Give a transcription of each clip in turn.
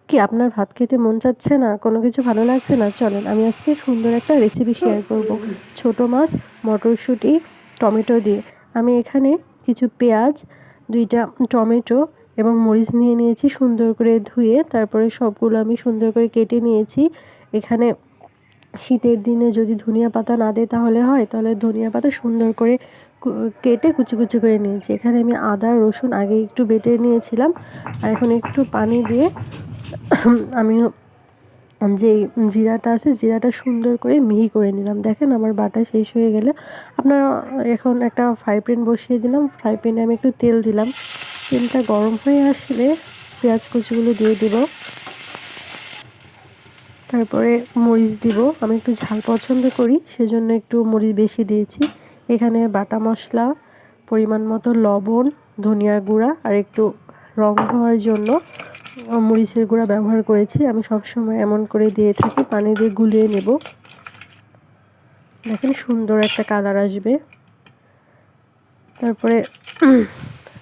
কি আপনার ভাত খেতে মন চাচ্ছে না, কোনো কিছু ভালো লাগছে না? চলেন আমি আজকে সুন্দর একটা রেসিপি শেয়ার করব। ছোট মাছ, মটরশুঁটি, টমেটো দিয়ে। আমি এখানে কিছু পেঁয়াজ, 2টা টমেটো এবং মরিচ নিয়ে নিয়েছি সুন্দর করে ধুয়ে। তারপরে সবগুলো আমি সুন্দর করে কেটে নিয়েছি। এখানে শীতের দিনে যদি ধনিয়া পাতা না দেয় তাহলে হয়, তাহলে ধনিয়া পাতা সুন্দর করে কেটে কুচি কুচি করে নিয়েছি। এখানে আমি আদা রসুন আগে একটু বেটে নিয়েছিলাম, আর এখন একটু পানি দিয়ে আমি যে জিরাটা আছে জিরাটা সুন্দর করে মিহি করে নিলাম। দেখেন আমার বাটা শেষ হয়ে গেলে আপনারা এখন একটা ফ্রাই প্যান বসিয়ে দিলাম। ফ্রাই প্যানে আমি একটু তেল দিলাম। তেলটা গরম হয়ে আসলে পেঁয়াজ কুচিগুলো দিয়ে দিব। তারপরে মরিচ দিব। আমি একটু ঝাল পছন্দ করি, সেজন্য একটু মরিচ বেশি দিয়েছি। এখানে বাটা মশলা, পরিমাণ মতো লবণ, ধনিয়া গুঁড়া আর একটু রং হওয়ার জন্য মরিচের গুঁড়া ব্যবহার করেছি। আমি সবসময় এমন করে দিয়ে থাকি, পানি দিয়ে গুলিয়ে নেব। দেখেন সুন্দর একটা কালার আসবে। তারপরে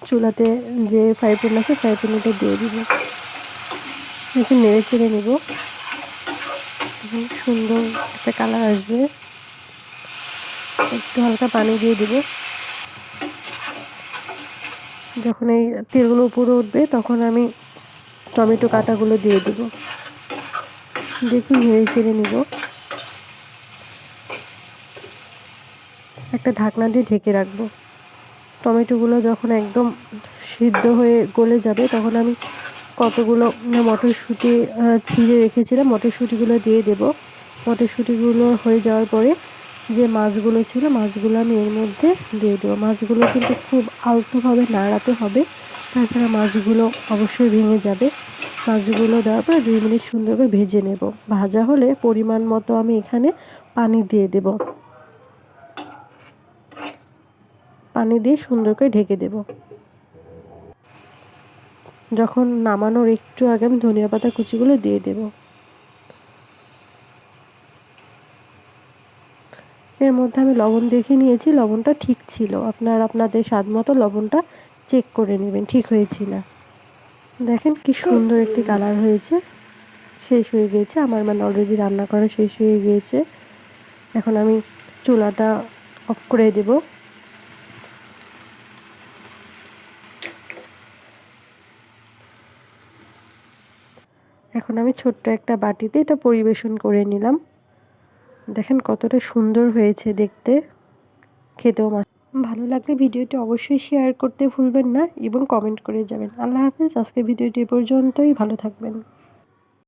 চুলাতে যে ফ্রাই প্যান আছে ফ্রাই প্যানটা দিয়ে দিব। দেখুন নেড়ে চেড়ে নেব। সুন্দর একটা কালার আসবে। একটু হালকা পানি দিয়ে দিব। যখন এই তেলগুলো উপরে উঠবে তখন আমি টমেটো কাটাগুলো দিয়ে দিব। দেখুন নেড়ে চেড়ে নিব। একটা ঢাকনা দিয়ে ঢেকে রাখবো। টমেটোগুলো যখন একদম সিদ্ধ হয়ে গলে যাবে তখন আমি কতগুলো মটরশুঁটি ছিঁড়ে রেখেছিলাম, মটরশুঁটিগুলো দিয়ে দেব। মটরশুঁটিগুলো হয়ে যাওয়ার পরে যে মাছগুলো ছিল মাছগুলো আমি এর মধ্যে দিয়ে দেবো। মাছগুলো কিন্তু খুব আলতোভাবে নাড়াতে হবে, তাছাড়া মাছগুলো অবশ্যই ভেঙে যাবে। মাছগুলো দেওয়ার পর 2 মিনিট সুন্দর করে ভেজে নেব। ভাজা হলে পরিমাণ মতো আমি এখানে পানি দিয়ে দেব। পানি দিয়ে সুন্দর করে ঢেকে দেব। যখন নামানোর একটু আগে আমি ধনিয়া পাতা কুচিগুলো দিয়ে দেব। এর মধ্যে আমি লবণ দেখে নিয়েছি, লবণটা ঠিক ছিল। আপনাদের স্বাদ মতো লবণটা চেক করে নেবেন ঠিক হয়েছে না। দেখেন কি সুন্দর একটি কালার হয়েছে। শেষ হয়ে গিয়েছে আমার, মানে অলরেডি রান্না করা শেষ হয়ে গিয়েছে। এখন আমি চুলাটা অফ করে দেব। এখন আমি ছোট্ট একটা বাটিতে এটা পরিবেশন করে নিলাম। দেখেন কতটা সুন্দর হয়েছে দেখতে, খেতেও ভালো লাগলে ভিডিওটি অবশ্যই শেয়ার করতে ভুলবেন না এবং কমেন্ট করে যাবেন। আল্লাহ হাফেজ। আজকে ভিডিওটি এ পর্যন্তই। ভালো থাকবেন।